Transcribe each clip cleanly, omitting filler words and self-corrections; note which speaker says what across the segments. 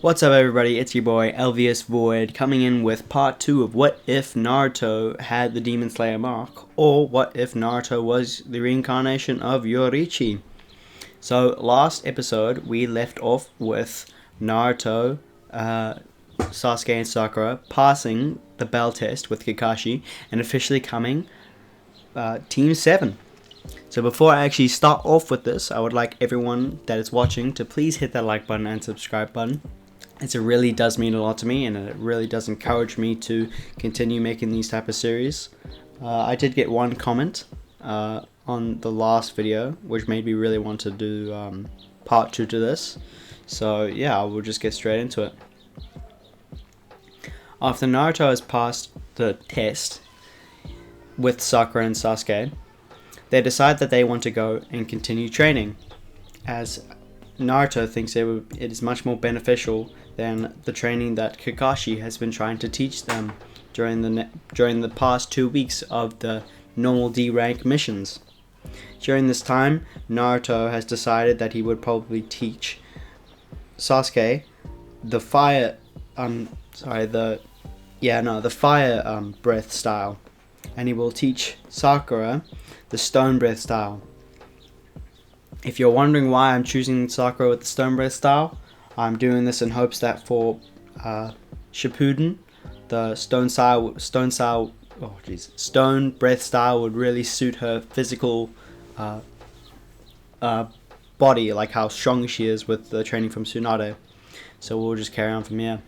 Speaker 1: What's up everybody, it's your boy Elvious Void coming in with part 2 of what if Naruto had the Demon Slayer mark, or what if Naruto was the reincarnation of Yoriichi. So last episode we left off with Naruto, Sasuke and Sakura passing the bell test with Kakashi and officially coming Team 7. So before I actually start off with this, I would like everyone that is watching to please hit that like button and subscribe button. It really does mean a lot to me, and it really does encourage me to continue making these type of series. I did get one comment on the last video, which made me really want to do part 2 to this. So yeah, we'll just get straight into it. After Naruto has passed the test with Sakura and Sasuke, they decide that they want to go and continue training, as Naruto thinks it is much more beneficial than the training that Kakashi has been trying to teach them during the past 2 weeks of the normal D rank missions. During this time, Naruto has decided that he would probably teach Sasuke the fire breath style, and he will teach Sakura the stone breath style. If you're wondering why I'm choosing Sakura with the stone breath style, I'm doing this in hopes that for Shippuden, the stone breath style would really suit her physical body, like how strong she is with the training from Tsunade. So we'll just carry on from here.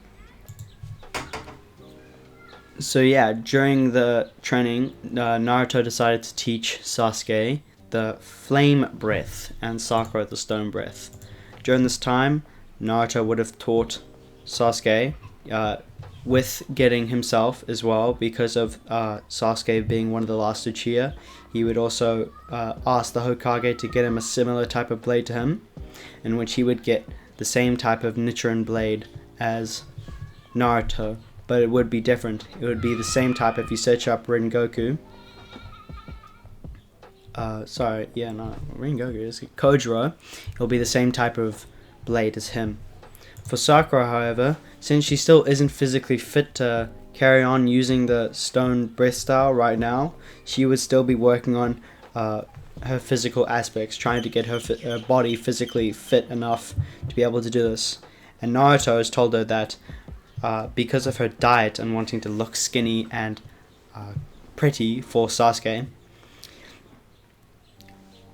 Speaker 1: So yeah, during the training, Naruto decided to teach Sasuke the flame breath and Sakura the stone breath. During this time, Naruto would have taught Sasuke with getting himself as well, because of Sasuke being one of the last Uchiha. He would also ask the Hokage to get him a similar type of blade to him, in which he would get the same type of Nichiren blade as Naruto, but it would be different. It would be the same type. If you search up Rengoku, Rengoku is Kojiro, it'll be the same type of blade as him. For Sakura, however, since she still isn't physically fit to carry on using the stone breath style right now, she would still be working on her physical aspects, trying to get her body physically fit enough to be able to do this. And Naruto has told her that because of her diet and wanting to look skinny and pretty for Sasuke,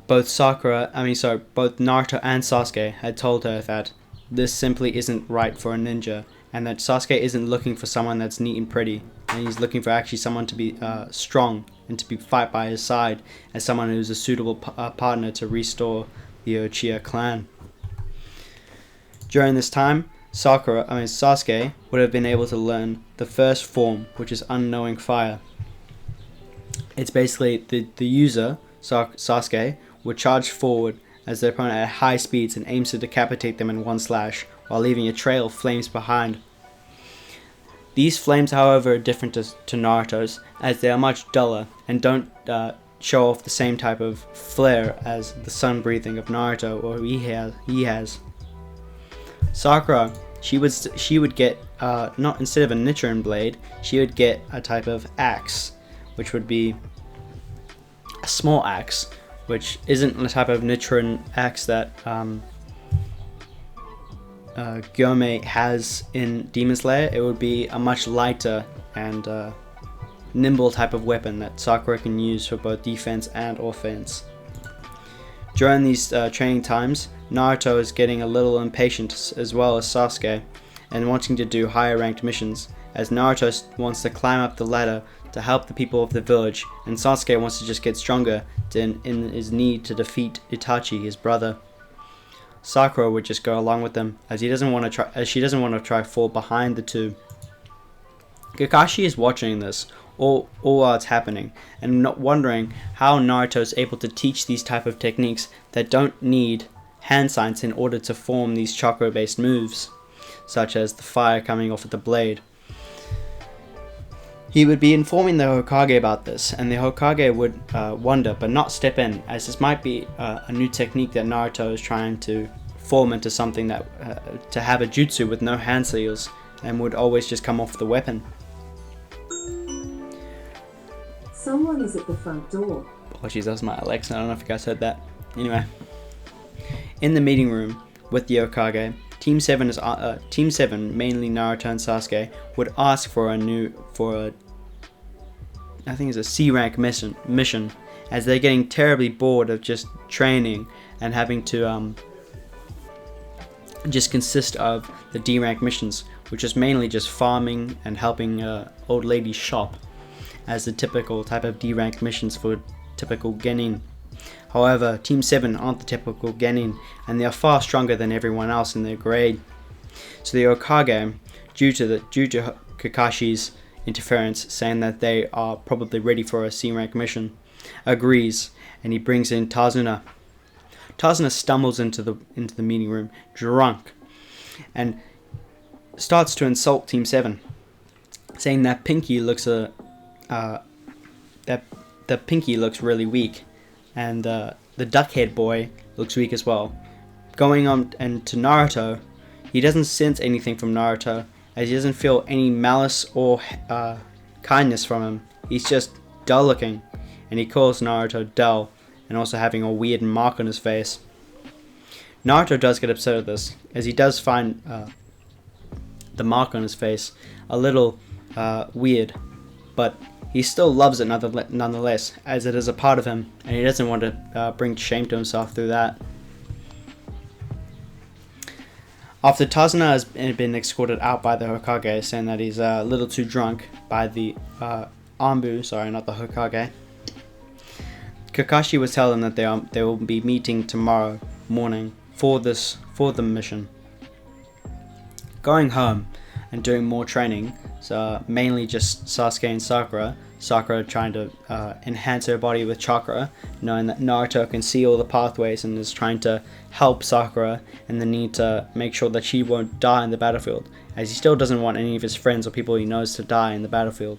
Speaker 1: both Naruto and Sasuke had told her that this simply isn't right for a ninja, and that Sasuke isn't looking for someone that's neat and pretty, and he's looking for actually someone to be strong and to be fight by his side, as someone who's a suitable partner to restore the Uchiha clan. During this time, Sasuke would have been able to learn the first form, which is unknowing fire. It's basically the user, Sasuke, would charge forward as their opponent at high speeds and aims to decapitate them in one slash, while leaving a trail of flames behind. These flames, however, are different to Naruto's, as they are much duller and don't show off the same type of flare as the sun breathing of Naruto, or he has. Sakura, she would get not instead of a Nichiren blade, she would get a type of axe, which would be a small axe, which isn't the type of Nichiren axe that Gyome has in Demon Slayer. It would be a much lighter and nimble type of weapon that Sakura can use for both defense and offense. During these training times, Naruto is getting a little impatient, as well as Sasuke, and wanting to do higher ranked missions, as Naruto wants to climb up the ladder to help the people of the village, and Sasuke wants to just get stronger in his need to defeat Itachi, his brother. Sakura would just go along with them, as she doesn't want to try fall behind the two. Kakashi is watching this all while it's happening, and not wondering how Naruto is able to teach these type of techniques that don't need hand signs in order to form these chakra based moves, such as the fire coming off of the blade. He would be informing the Hokage about this, and the Hokage would wonder but not step in, as this might be a new technique that Naruto is trying to form into something that to have a jutsu with no hand seals and would always just come off the weapon.
Speaker 2: Someone is at the front door.
Speaker 1: Oh jeez, that was my Alexa. I don't know if you guys heard that. Anyway, in the meeting room with the Hokage, Team 7 mainly Naruto and Sasuke would ask for I think it's a C rank mission, as they're getting terribly bored of just training and having to just consist of the D rank missions, which is mainly just farming and helping old ladies shop, as the typical type of D rank missions for typical genin. However, Team 7 aren't the typical genin, and they are far stronger than everyone else in their grade. So the Hokage, due to Kakashi's interference, saying that they are probably ready for a C rank mission, agrees, and he brings in Tazuna. Tazuna stumbles into the meeting room drunk and starts to insult Team 7, saying that Pinky looks Pinky looks really weak, and the duckhead boy looks weak as well. Going on and to Naruto, he doesn't sense anything from Naruto, as he doesn't feel any malice or kindness from him. He's just dull looking, and he calls Naruto dull and also having a weird mark on his face. Naruto does get upset at this, as he does find the mark on his face a little weird, but he still loves it nonetheless, as it is a part of him, and he doesn't want to bring shame to himself through that. After Tazuna has been escorted out by the Hokage, saying that he's a little too drunk by the Anbu, sorry, not the Hokage, Kakashi was telling them that they will be meeting tomorrow morning for the mission. Going home and doing more training, so mainly just Sasuke and Sakura trying to enhance her body with chakra, knowing that Naruto can see all the pathways and is trying to help Sakura and the need to make sure that she won't die in the battlefield, as he still doesn't want any of his friends or people he knows to die in the battlefield,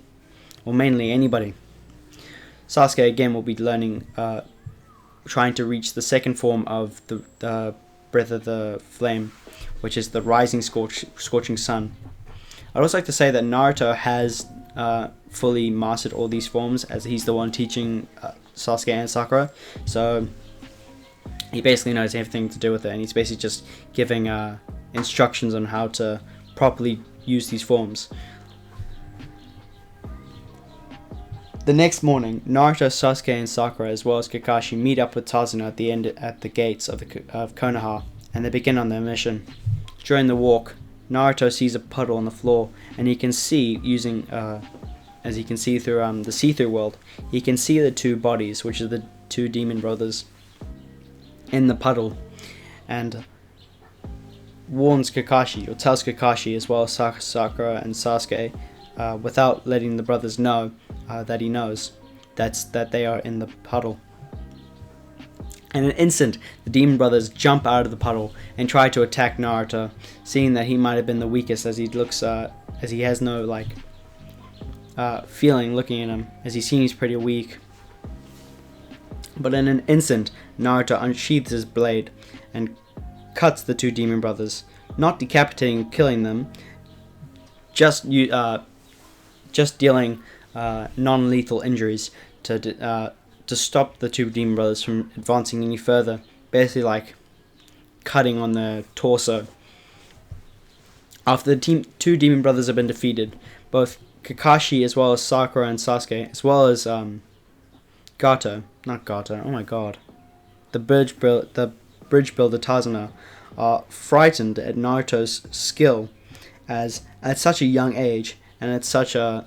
Speaker 1: or mainly anybody. Sasuke again will be learning, trying to reach the second form of the Breath of the Flame, which is the Rising Scorching Sun. I'd also like to say that Naruto has fully mastered all these forms, as he's the one teaching Sasuke and Sakura, so he basically knows everything to do with it, and he's basically just giving instructions on how to properly use these forms. The next morning, Naruto, Sasuke, and Sakura, as well as Kakashi, meet up with Tazuna at the gates of Konoha, and they begin on their mission. During the walk, Naruto sees a puddle on the floor, and he can see, using as he can see through the see-through world, he can see the two bodies, which are the two demon brothers, in the puddle, and warns Kakashi, or tells Kakashi as well as Sakura and Sasuke, without letting the brothers know that he knows that they are in the puddle. In an instant, the demon brothers jump out of the puddle and try to attack Naruto, seeing that he might have been the weakest, as he looks, as he has no feeling looking at him, as he seems pretty weak. But in an instant, Naruto unsheathes his blade and cuts the two demon brothers, not decapitating and killing them, just dealing non-lethal injuries to stop the two demon brothers from advancing any further, basically like cutting on their torso. After the two demon brothers have been defeated, both Kakashi as well as Sakura and Sasuke, as well as the bridge builder Tazuna, are frightened at Naruto's skill, as at such a young age and at such a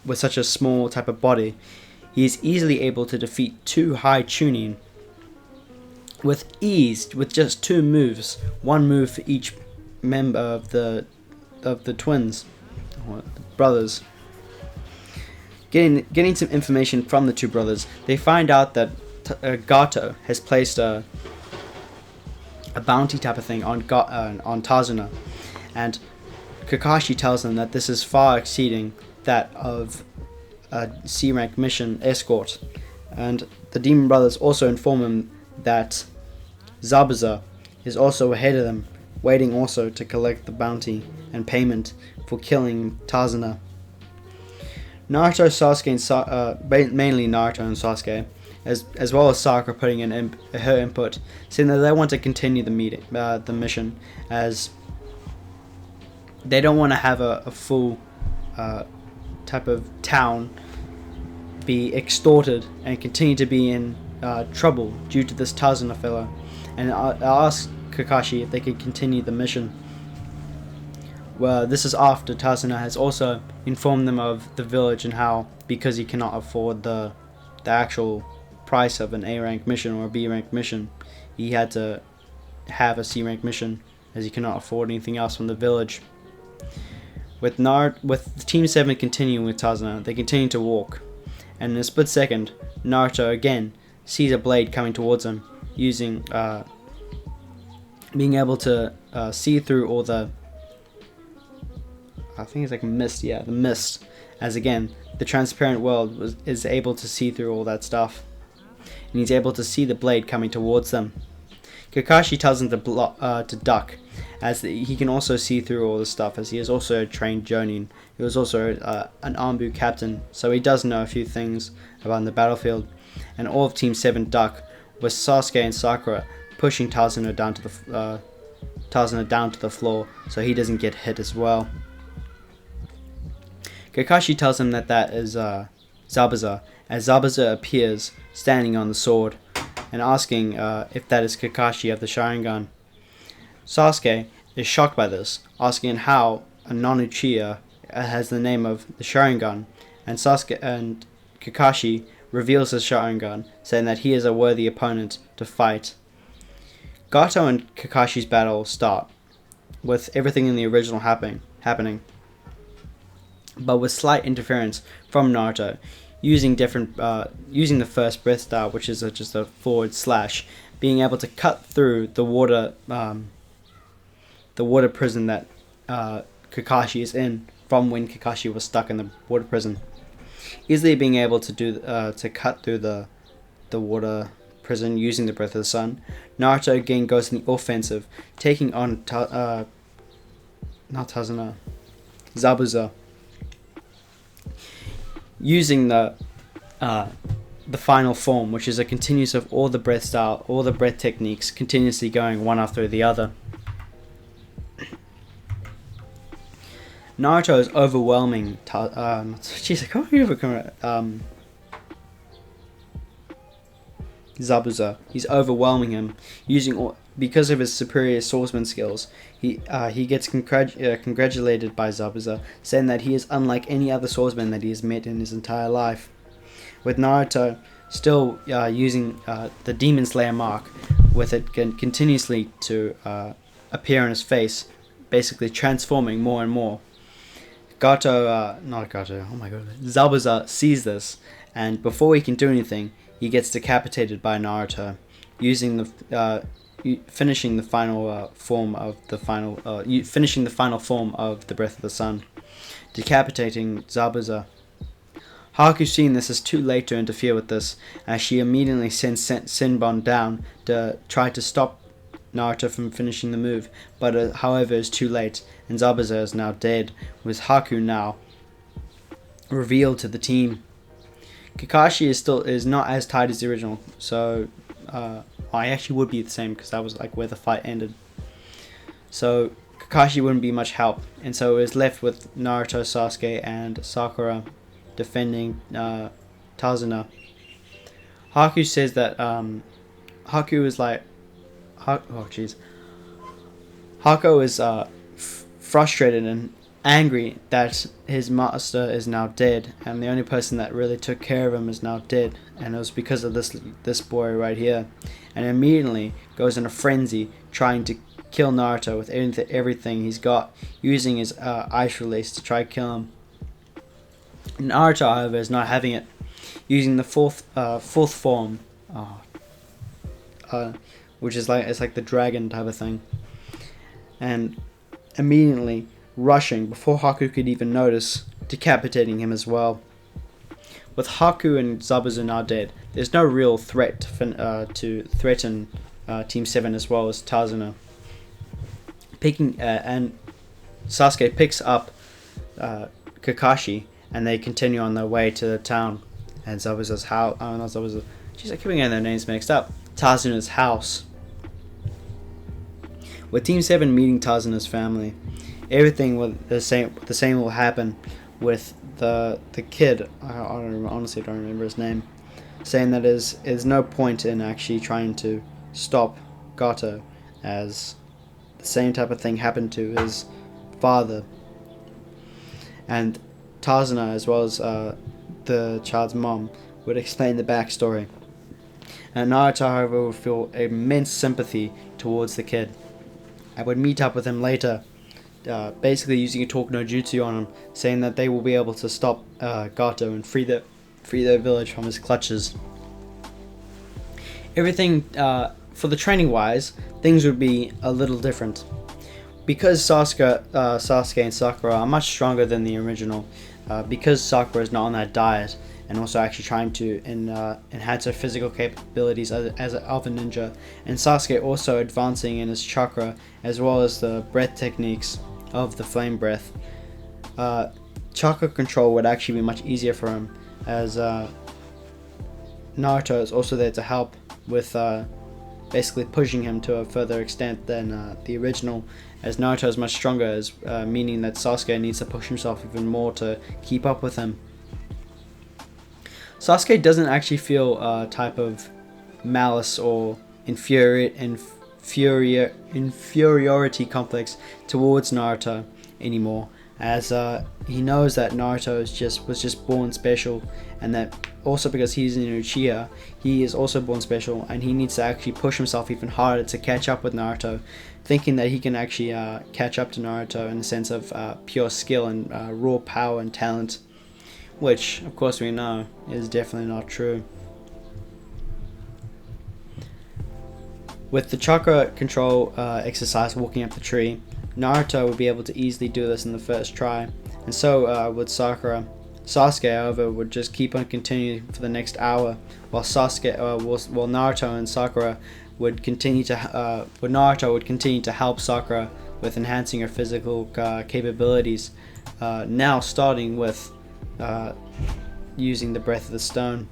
Speaker 1: with such a small type of body, he is easily able to defeat two high Chunin with ease, with just two moves, one move for each member of the twins, or the brothers. Getting some information from the two brothers, they find out that Gato has placed a bounty type of thing on Tazuna, and Kakashi tells them that this is far exceeding that of a C-rank mission escort, and the demon brothers also inform him that Zabuza is also ahead of them, waiting also to collect the bounty and payment for killing Tazuna. Naruto, Sasuke, and mainly Naruto and Sasuke, as well as Sakura putting in her input, saying that they want to continue the mission, as they don't want to have a full type of town be extorted and continue to be in trouble due to this Tazuna fellow, and I asked Kakashi if they could continue the mission. Well, this is after Tazuna has also informed them of the village and how, because he cannot afford the actual price of an A rank mission or a B rank mission, he had to have a C rank mission, as he cannot afford anything else from the village. With Team 7 continuing with Tazuna, they continue to walk, and in a split second, Naruto again sees a blade coming towards him, using being able to see through all the, I think it's like mist, yeah, the mist, as again, the transparent world is able to see through all that stuff, and he's able to see the blade coming towards them. Kakashi tells him to duck, as he can also see through all the stuff, as he is also a trained Jonin. He was also an Anbu captain, so he does know a few things about the battlefield. And all of Team 7 duck, with Sasuke and Sakura pushing Tazuna down to the floor, so he doesn't get hit as well. Kakashi tells him that is Zabuza, as Zabuza appears standing on the sword, and asking if that is Kakashi of the Sharingan. Sasuke is shocked by this, asking how a non-Uchiha has the name of the Sharingan, and Kakashi reveals his Sharingan, saying that he is a worthy opponent to fight. Gato and Kakashi's battle start, with everything in the original happening, but with slight interference from Naruto, using the first breath style, which is just a forward slash, being able to cut through the water prison that Kakashi is in, from when Kakashi was stuck in the water prison. Easily being able to cut through the water prison using the Breath of the Sun, Naruto again goes in the offensive, taking on Zabuza, using the final form, which is a continuous of all the breath techniques, continuously going one after the other. Naruto is overwhelming. Zabuza. He's overwhelming him because of his superior swordsman skills. He gets congratulated by Zabuza, saying that he is unlike any other swordsman that he has met in his entire life. With Naruto still using the Demon Slayer mark, with it continuously to appear on his face, basically transforming more and more. Zabuza sees this, and before he can do anything, he gets decapitated by Naruto, finishing the final form of the Breath of the Sun, decapitating Zabuza. Haku, seeing this, is too late to interfere with this, as she immediately sends Senbon down to try to stop Naruto from finishing the move, but however is too late, and Zabuza is now dead, with Haku now revealed to the team. Kakashi is not as tight as the original, so I actually would be the same, because that was like where the fight ended. So Kakashi wouldn't be much help, and so it was left with Naruto, Sasuke, and Sakura defending Tazuna. Haku says that Haku is like, Haku is frustrated and angry that his master is now dead, and the only person that really took care of him is now dead, and it was because of this boy right here, and immediately goes in a frenzy trying to kill Naruto with everything he's got, using his ice release to try to kill him. Naruto, however, is not having it, using the fourth form, which is like the dragon type of thing, and immediately rushing before Haku could even notice, decapitating him as well. With Haku and Zabuza now dead, there's no real threat to threaten Team 7 as well as Tazuna. And Sasuke picks up Kakashi, and they continue on their way to the town. And Zabuza's house. Oh, not Zabuza. Jeez, I keep getting their names mixed up. Tazuna's house. With Team 7 meeting Tazuna's family, everything will the same will happen with the kid. Honestly don't remember his name. Saying that is no point in actually trying to stop Gato, as the same type of thing happened to his father. And Tazuna, as well as the child's mom, would explain the backstory. And Naruto, however, would feel immense sympathy towards the kid. I would meet up with him later, basically using a talk no jutsu on him, saying that they will be able to stop Gato and free their village from his clutches. Everything, for the training wise, things would be a little different. Because Sasuke and Sakura are much stronger than the original, because Sakura is not on that diet, and also actually trying to enhance her physical capabilities as of a ninja, and Sasuke also advancing in his chakra as well as the breath techniques of the flame breath. Chakra control would actually be much easier for him, as Naruto is also there to help with basically pushing him to a further extent than the original, as Naruto is much stronger, meaning that Sasuke needs to push himself even more to keep up with him. Sasuke doesn't actually feel a type of malice or inferiority complex towards Naruto anymore, as he knows that Naruto was just born special, and that also because he's an Uchiha, he is also born special, and he needs to actually push himself even harder to catch up with Naruto, thinking that he can actually catch up to Naruto in the sense of pure skill and raw power and talent, which of course we know is definitely not true. With the chakra control exercise walking up the tree, Naruto would be able to easily do this in the first try, and so would Sakura. Sasuke, however, would just keep on continuing for the next hour, while Naruto and Sakura would continue to Naruto would continue to help Sakura with enhancing her physical capabilities. Now starting with using the breath of the stone.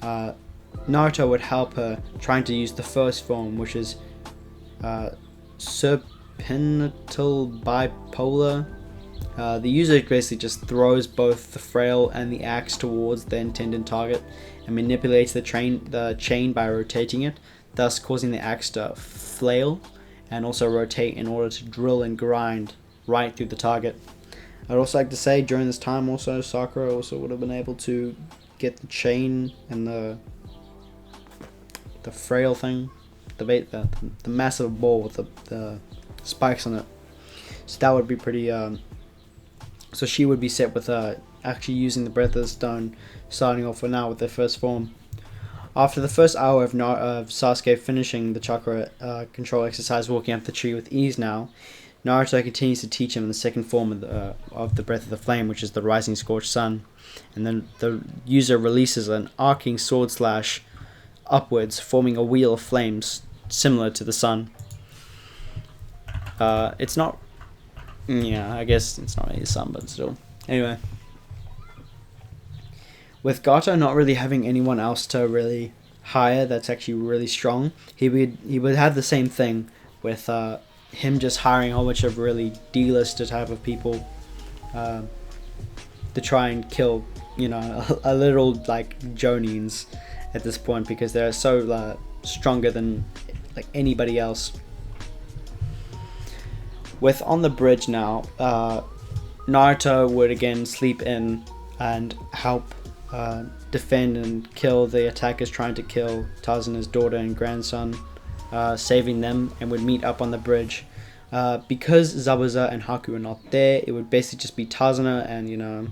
Speaker 1: Naruto would help her trying to use the first form, which is serpential bipolar. The user basically just throws both the frail and the axe towards the intended target and manipulates the chain by rotating it, thus causing the axe to flail and also rotate in order to drill and grind right through the target. I'd also like to say during this time also Sakura also would have been able to get the chain and the frail thing, the massive ball with the spikes on it. So that would be pretty so she would be set with actually using the breath of the stone, starting off for now with their first form. After the first hour of Sasuke finishing the chakra control exercise walking up the tree with ease now, Naruto continues to teach him the second form of the breath of the flame, which is the rising scorched sun, and then the user releases an arcing sword slash upwards, forming a wheel of flames similar to the sun. It's not, yeah, I guess it's not really the sun, but still. Anyway, with Gato not really having anyone else to really hire that's actually really strong, he would have the same thing with him just hiring a whole bunch of really D-lister type of people to try and kill, a little like Jonins at this point, because they're so stronger than like anybody else. With on the bridge now, Naruto would again sleep in and help defend and kill the attackers trying to kill Tazuna's daughter and grandson, saving them, and would meet up on the bridge. Because Zabuza and Haku are not there, it would basically just be Tazuna and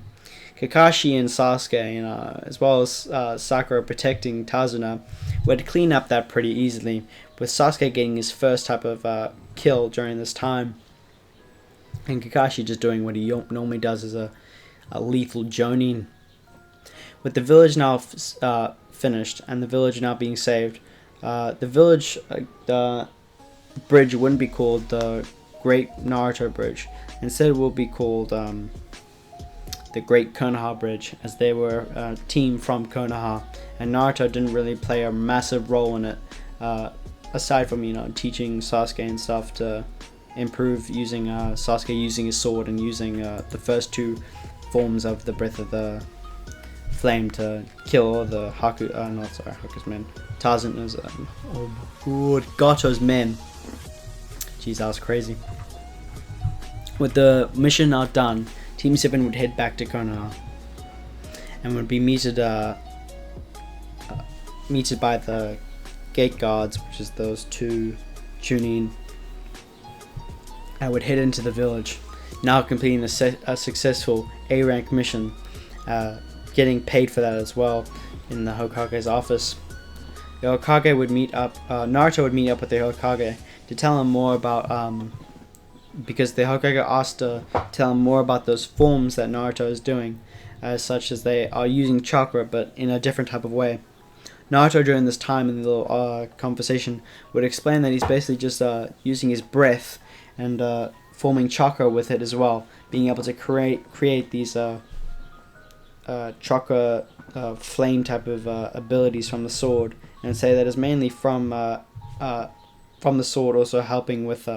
Speaker 1: Kakashi and Sasuke, as well as Sakura protecting Tazuna, would clean up that pretty easily, with Sasuke getting his first type of kill during this time, and Kakashi just doing what he normally does as a lethal Jonin. With the village now finished and the village now being saved, The village, the bridge wouldn't be called the Great Naruto Bridge. Instead, it will be called the Great Konoha Bridge, as they were a team from Konoha, and Naruto didn't really play a massive role in it, aside from teaching Sasuke and stuff to improve using Sasuke using his sword and using the first two forms of the Breath of the Flame to kill all the Haku's men. Tarzan's, Gato's men. Jeez, that was crazy. With the mission now done, Team 7 would head back to Konoha and would be meted by the gate guards, which is those two Chunin, and would head into the village, now completing a successful A-rank mission, getting paid for that as well in the Hokage's office. The Hokage would meet up, Naruto would meet up with the Hokage to tell him more about, because the Hokage asked to tell him more about those forms that Naruto is doing, such as they are using chakra but in a different type of way. Naruto, during this time in the little conversation, would explain that he's basically just using his breath and forming chakra with it as well, being able to create these chakra flame type of abilities from the sword, and say that it's mainly from the sword, also helping with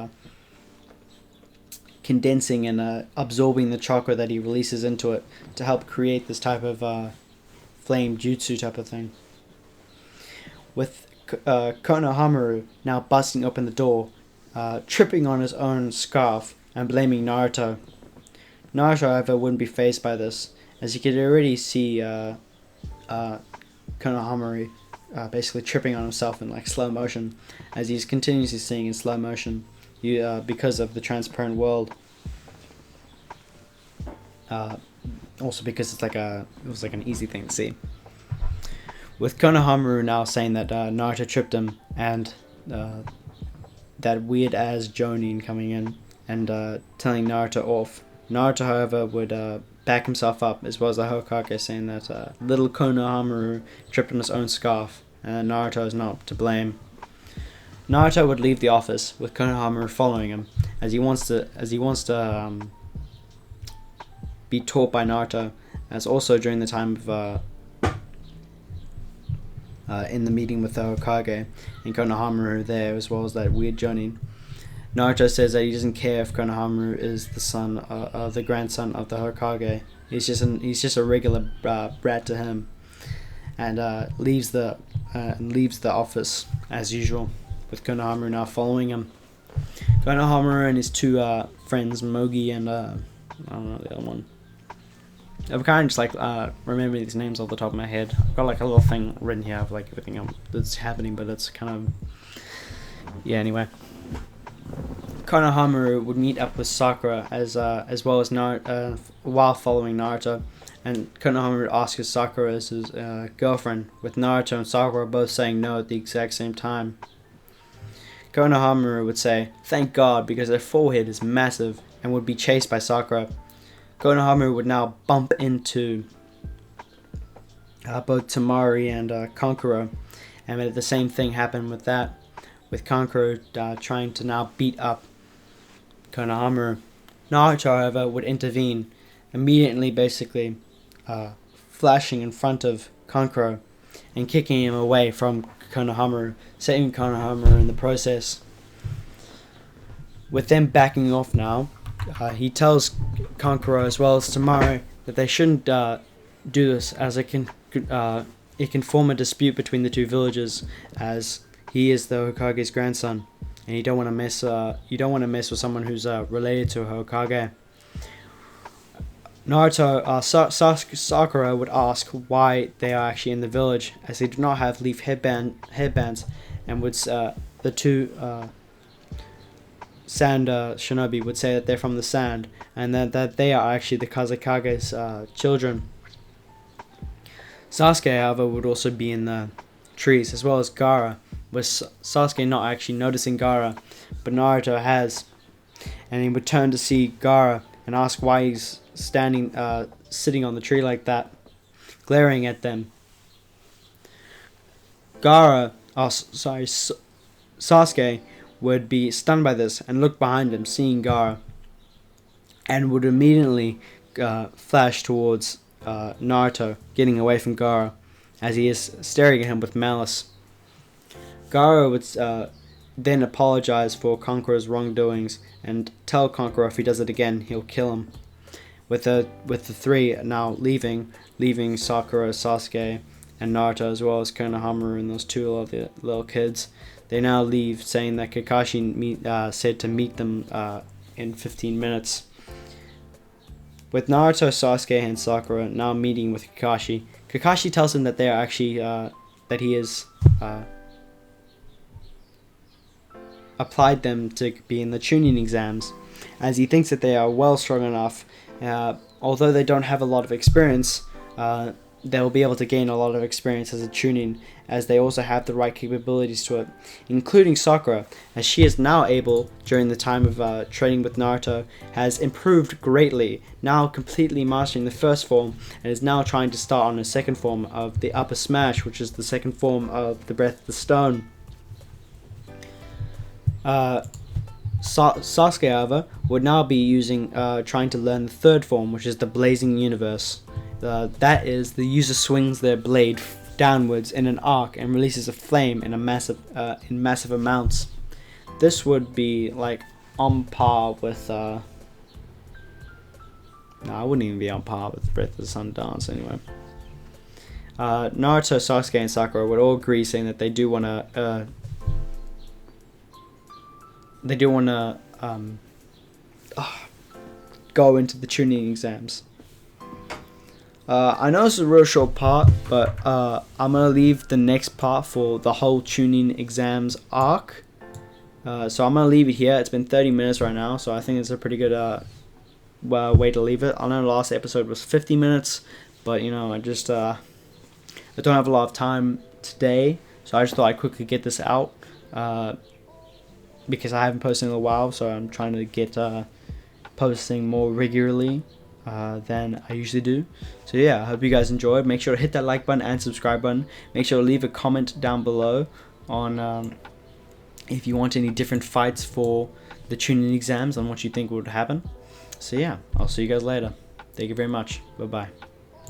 Speaker 1: condensing and absorbing the chakra that he releases into it to help create this type of flame jutsu type of thing. With Konohamaru now busting open the door, tripping on his own scarf and blaming Naruto. Naruto, however, wouldn't be fazed by this, as he could already see Konohamaru basically tripping on himself in like slow motion, as he's continuously seeing in slow motion because of the transparent world. Also because it was like an easy thing to see. With Konohamaru now saying that Naruto tripped him, and that weird ass Jonin coming in and telling Naruto off. Naruto, however, would back himself up, as well as the Hokage, saying that little Konohamaru tripped on his own scarf, and Naruto is not to blame. Naruto would leave the office with Konohamaru following him, as he wants to be taught by Naruto, as also during the time of in the meeting with the Hokage and Konohamaru there, as well as that weird Jonin. Naruto says that he doesn't care if Konohamaru is the grandson of the Hokage. He's just a regular brat to him, and leaves the office as usual, with Konohamaru now following him. Konohamaru and his two friends, Mogi and I don't know the other one. I'm kind of just like remembering these names off the top of my head. I've got like a little thing written here of like everything that's happening, but it's kind of anyway. Konohamaru would meet up with Sakura as well as Naruto while following Naruto, and Konohamaru asks if Sakura is his girlfriend, with Naruto and Sakura both saying no at the exact same time. Konohamaru would say, "Thank God, because their forehead is massive," and would be chased by Sakura. Konohamaru would now bump into both Tamari and Kankuro, and the same thing happened with that, with Kankuro trying to now beat up Konohamaru. Naruto, however, would intervene, immediately basically flashing in front of Kankuro and kicking him away from Konohamaru, saving Konohamaru in the process. With them backing off now, he tells Kankuro as well as Tamari that they shouldn't do this, as it can form a dispute between the two villages, as he is the Hokage's grandson, and you don't want to mess with someone who's related to a Hokage. Sakura would ask why they are actually in the village, as they do not have leaf headbands, and would the two Sand Shinobi would say that they're from the sand, and that they are actually the Kazekage's children. Sasuke, however, would also be in the trees, as well as Gaara, with Sasuke not actually noticing Gaara, but Naruto has, and he would turn to see Gaara and ask why he's sitting on the tree like that, glaring at them. Gaara Sasuke would be stunned by this and look behind him, seeing Gaara, and would immediately flash towards Naruto, getting away from Gaara, as he is staring at him with malice. Gaara would then apologize for Conqueror's wrongdoings and tell Conqueror if he does it again, he'll kill him. With the three now leaving Sakura, Sasuke, and Naruto, as well as Konohamaru and those two little kids, they now leave, saying that Kakashi said to meet them in 15 minutes. With Naruto, Sasuke, and Sakura now meeting with Kakashi, Kakashi tells him that they are actually that he has applied them to be in the Chunin exams, as he thinks that they are well strong enough. Although they don't have a lot of experience, they'll be able to gain a lot of experience as a Chunin, as they also have the right capabilities to it, including Sakura, as she is now able, during the time of training with Naruto, has improved greatly, now completely mastering the first form, and is now trying to start on a second form of the Upper Smash, which is the second form of the Breath of the Stone. Sasuke, however, would now be trying to learn the third form, which is the Blazing Universe. That is, the user swings their blade downwards in an arc and releases a flame in massive amounts. This would be like on par with no, I wouldn't even be on par with Breath of the Sun Dance anyway. Naruto, Sasuke, and Sakura would all agree, saying that they do want to go into the Chunin exams. I know this is a real short part, but I'm going to leave the next part for the whole Chunin exams arc. So I'm going to leave it here. It's been 30 minutes right now, so I think it's a pretty good way to leave it. I know the last episode was 50 minutes, but you know, I don't have a lot of time today, so I just thought I'd quickly get this out. Because I haven't posted in a while, so I'm trying to get posting more regularly than I usually do. So yeah, I hope you guys enjoyed. Make sure to hit that like button and subscribe button. Make sure to leave a comment down below on if you want any different fights for the Chunin exams and what you think would happen. So yeah, I'll see you guys later. Thank you very much. Bye bye.